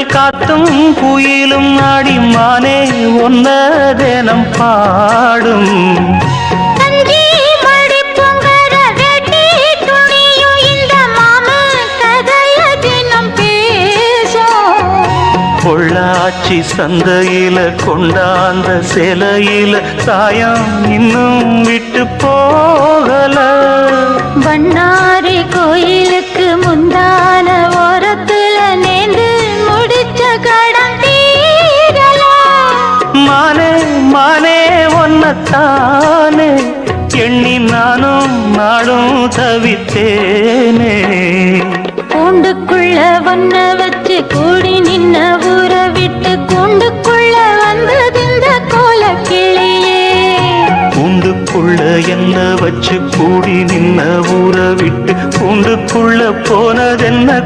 ஜன்னல் காத்தும் குயிலும் ஆடி மானே ஒன்ன தினம் பாடும் பொள்ளாச்சி சந்தையில கொண்டாந்த சிலையில சாயம் இன்னும் விட்டு போகல பண்ணாரி கோயிலுக்கு முந்தான ஓரத்துல நேர்ந்து முடிச்ச கடன் தீரல மானே மானே ஒன்னத்தானே எண்ணி நானும் நாடும் தவித்தேனே கூண்டுக்குள்ள வண்ண வச்சு கூடி நின்ன ஊற விட்டு கூண்டுக்குள்ள வந்தது இந்த கோல கிளியே கூண்டுக்குள்ள என்ன வச்சு கூடி நின்ன ஊற விட்டு கூண்டுக்குள்ள போனதென்ன